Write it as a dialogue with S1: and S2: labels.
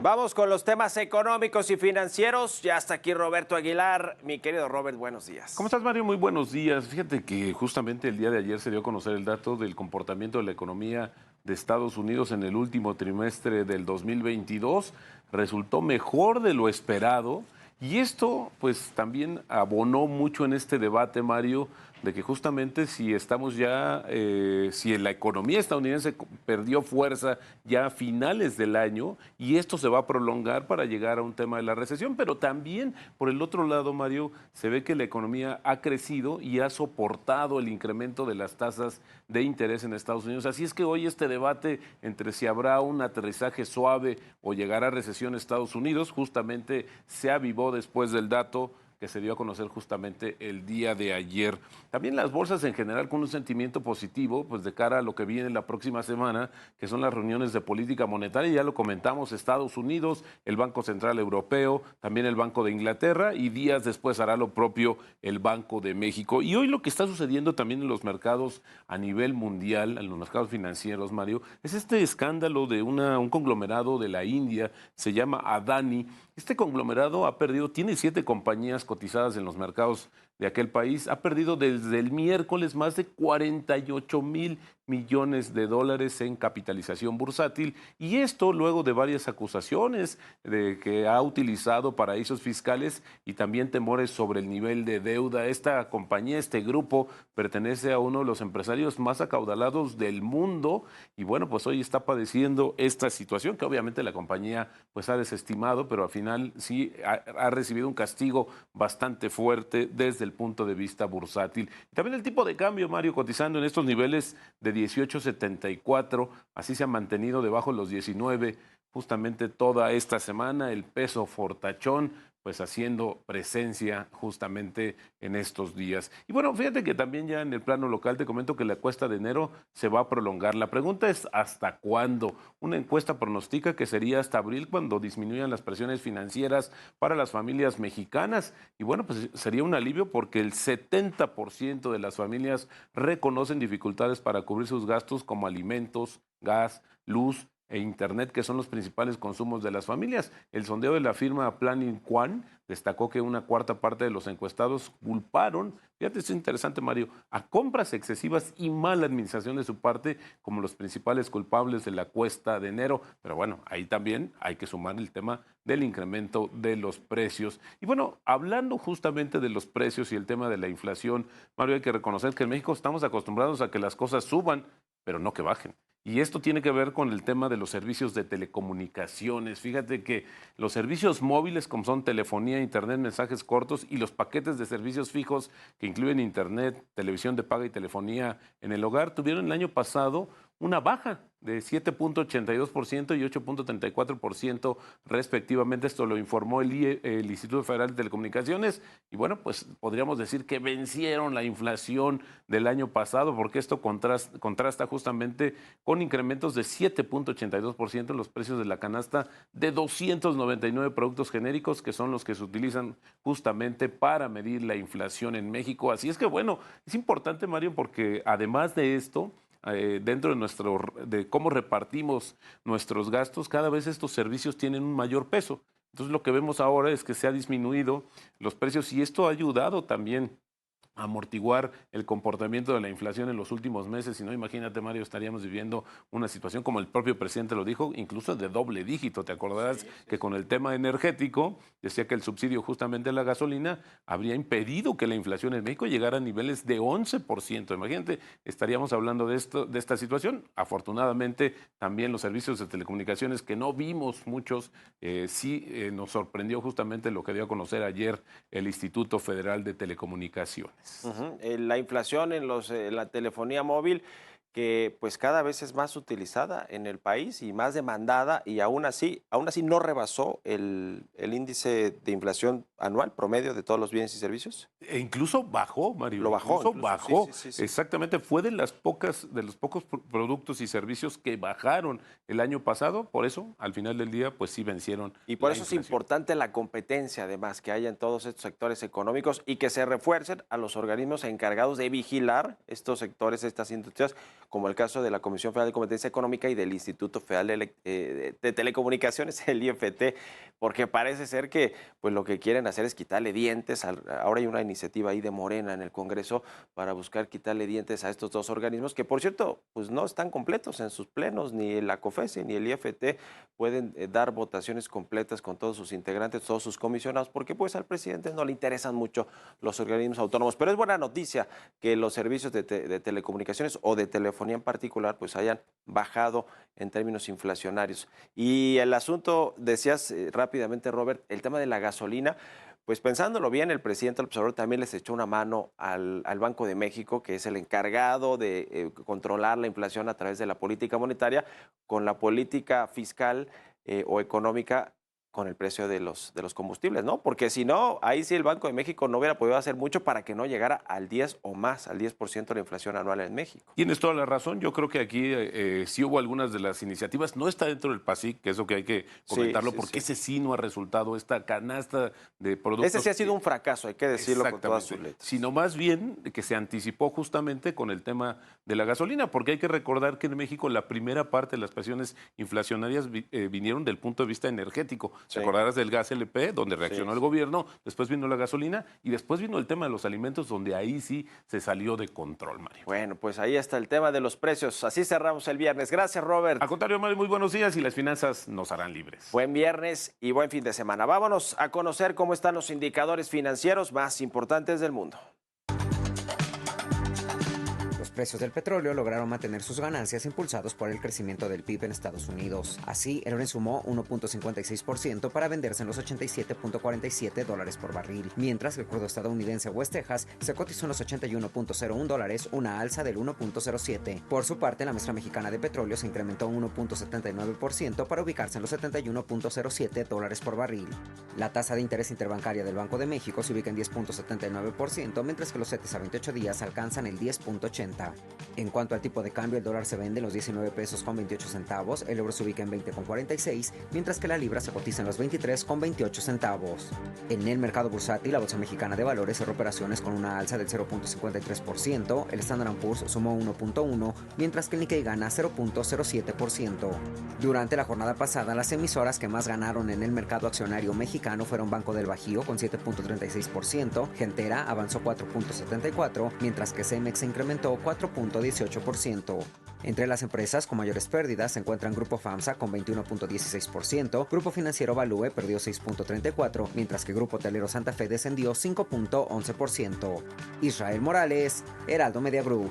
S1: Vamos con los temas económicos y financieros. Ya está aquí Roberto Aguilar. Mi querido Robert, buenos días.
S2: ¿Cómo estás, Mario? Muy buenos días. Fíjate que justamente el día de ayer se dio a conocer el dato del comportamiento de la economía de Estados Unidos en el último trimestre del 2022. Resultó mejor de lo esperado y esto pues también abonó mucho en este debate, Mario, de que justamente si estamos ya, si la economía estadounidense perdió fuerza ya a finales del año y esto se va a prolongar para llegar a un tema de la recesión, pero también por el otro lado, Mario, se ve que la economía ha crecido y ha soportado el incremento de las tasas de interés en Estados Unidos. Así es que hoy este debate entre si habrá un aterrizaje suave o llegará a recesión en Estados Unidos justamente se avivó después del dato que se dio a conocer justamente el día de ayer. También las bolsas en general con un sentimiento positivo, pues de cara a lo que viene la próxima semana, que son las reuniones de política monetaria, ya lo comentamos, Estados Unidos, el Banco Central Europeo, también el Banco de Inglaterra y días después hará lo propio el Banco de México. Y hoy lo que está sucediendo también en los mercados a nivel mundial, en los mercados financieros, Mario, es este escándalo de un conglomerado de la India, se llama Adani. Este conglomerado ha perdido, tiene 7 compañías cotizadas en los mercados de aquel país, ha perdido desde el miércoles más de 48,000 millones de dólares en capitalización bursátil y esto luego de varias acusaciones de que ha utilizado paraísos fiscales y también temores sobre el nivel de deuda. Esta compañía, este grupo, pertenece a uno de los empresarios más acaudalados del mundo y bueno, pues hoy está padeciendo esta situación que obviamente la compañía pues ha desestimado, pero al final sí ha recibido un castigo bastante fuerte desde el punto de vista bursátil. También el tipo de cambio, Mario, cotizando en estos niveles de 18.74, así se ha mantenido debajo de los 19 justamente toda esta semana, el peso fortachón pues haciendo presencia justamente en estos días. Y bueno, fíjate que también ya en el plano local te comento que la encuesta de enero se va a prolongar. La pregunta es ¿hasta cuándo? Una encuesta pronostica que sería hasta abril cuando disminuyan las presiones financieras para las familias mexicanas. Y bueno, pues sería un alivio porque el 70% de las familias reconocen dificultades para cubrir sus gastos como alimentos, gas, luz e Internet, que son los principales consumos de las familias. El sondeo de la firma Planning One destacó que una cuarta parte de los encuestados culparon, fíjate, es interesante, Mario, a compras excesivas y mala administración de su parte como los principales culpables de la cuesta de enero. Pero bueno, ahí también hay que sumar el tema del incremento de los precios. Y bueno, hablando justamente de los precios y el tema de la inflación, Mario, hay que reconocer que en México estamos acostumbrados a que las cosas suban, pero no que bajen. Y esto tiene que ver con el tema de los servicios de telecomunicaciones. Fíjate que los servicios móviles, como son telefonía, internet, mensajes cortos y los paquetes de servicios fijos que incluyen internet, televisión de paga y telefonía en el hogar, tuvieron el año pasado una baja de 7.82% y 8.34% respectivamente. Esto lo informó el Instituto Federal de Telecomunicaciones. Y bueno, pues podríamos decir que vencieron la inflación del año pasado porque esto contrasta justamente con incrementos de 7.82% en los precios de la canasta de 299 productos genéricos que son los que se utilizan justamente para medir la inflación en México. Así es que bueno, es importante, Mario, porque además de esto, dentro de cómo repartimos nuestros gastos, cada vez estos servicios tienen un mayor peso. Entonces lo que vemos ahora es que se ha disminuido los precios y esto ha ayudado también amortiguar el comportamiento de la inflación en los últimos meses. Si no, imagínate, Mario, estaríamos viviendo una situación como el propio presidente lo dijo, incluso de doble dígito. Te acordarás que con el tema energético decía que el subsidio justamente a la gasolina habría impedido que la inflación en México llegara a niveles de 11%. Imagínate, estaríamos hablando de esta situación. Afortunadamente, también los servicios de telecomunicaciones que no vimos muchos, nos sorprendió justamente lo que dio a conocer ayer el Instituto Federal de Telecomunicaciones.
S1: La inflación en la telefonía móvil que pues cada vez es más utilizada en el país y más demandada y aún así no rebasó el índice de inflación anual promedio de todos los bienes y servicios.
S2: E incluso bajó, Mario.
S1: Lo bajó,
S2: Incluso bajó.
S1: sí.
S2: Exactamente, fue de los pocos productos y servicios que bajaron el año pasado. Por eso, al final del día, pues sí vencieron.
S1: Y por eso
S2: inflación.
S1: es importante la competencia, además, que haya en todos estos sectores económicos y que se refuercen a los organismos encargados de vigilar estos sectores, estas industrias, como el caso de la Comisión Federal de Competencia Económica y del Instituto Federal de Telecomunicaciones, el IFT, porque parece ser que pues lo que quieren hacer es quitarle dientes. Ahora hay una iniciativa ahí de Morena en el Congreso para buscar quitarle dientes a estos dos organismos que, por cierto, pues no están completos en sus plenos, ni la COFESE ni el IFT pueden dar votaciones completas con todos sus integrantes, todos sus comisionados, porque pues al presidente no le interesan mucho los organismos autónomos. Pero es buena noticia que los servicios de telecomunicaciones o de telefonía en particular pues hayan bajado en términos inflacionarios. Y el asunto, decías rápidamente, Robert, el tema de la gasolina. Pues pensándolo bien, el presidente López Obrador también les echó una mano al Banco de México, que es el encargado de controlar la inflación a través de la política monetaria, con la política fiscal o económica con el precio de los combustibles, ¿no? Porque si no, ahí sí el Banco de México no hubiera podido hacer mucho para que no llegara al 10 o más, al 10% de la inflación anual en México.
S2: Tienes toda la razón. Yo creo que aquí sí hubo algunas de las iniciativas. No está dentro del PASIC, que es lo que hay que comentarlo,
S1: sí,
S2: porque
S1: sí.
S2: ese sí no ha resultado, esta canasta de productos.
S1: Ese sí ha sido un fracaso, hay que decirlo con todas sus letras.
S2: Sino más bien que se anticipó justamente con el tema de la gasolina, porque hay que recordar que en México la primera parte de las presiones inflacionarias vinieron del punto de vista energético.
S1: Sí.
S2: ¿Te acordarás del gas LP, donde reaccionó el gobierno? Después vino la gasolina y después vino el tema de los alimentos, donde ahí sí se salió de control, Mario.
S1: Bueno, pues ahí está el tema de los precios. Así cerramos el viernes. Gracias, Robert.
S2: Al contrario, Mario, muy buenos días y las finanzas nos harán libres.
S1: Buen viernes y buen fin de semana. Vámonos a conocer cómo están los indicadores financieros más importantes del mundo.
S3: Los precios del petróleo lograron mantener sus ganancias impulsados por el crecimiento del PIB en Estados Unidos. Así, el Brent sumó 1.56% para venderse en los $87.47 por barril, mientras que el crudo estadounidense West Texas se cotizó en los $81.01, una alza del 1.07. Por su parte, la muestra mexicana de petróleo se incrementó 1.79% para ubicarse en los $71.07 por barril. La tasa de interés interbancaria del Banco de México se ubica en 10.79%, mientras que los CETES a 28 días alcanzan el 10.80. En cuanto al tipo de cambio, el dólar se vende en los 19 pesos con 28 centavos, el euro se ubica en 20,46, mientras que la libra se cotiza en los 23,28 centavos. En el mercado bursátil, la Bolsa Mexicana de Valores cerró operaciones con una alza del 0.53%, el Standard & Poor's sumó 1.1%, mientras que el Nikkei gana 0.07%. Durante la jornada pasada, las emisoras que más ganaron en el mercado accionario mexicano fueron Banco del Bajío con 7.36%, Gentera avanzó 4.74%, mientras que Cemex se incrementó 4.18%. Entre las empresas con mayores pérdidas se encuentran Grupo FAMSA con 21.16%, Grupo Financiero Value perdió 6.34%, mientras que Grupo Hotelero Santa Fe descendió 5.11%. Israel Morales, Heraldo Media Group.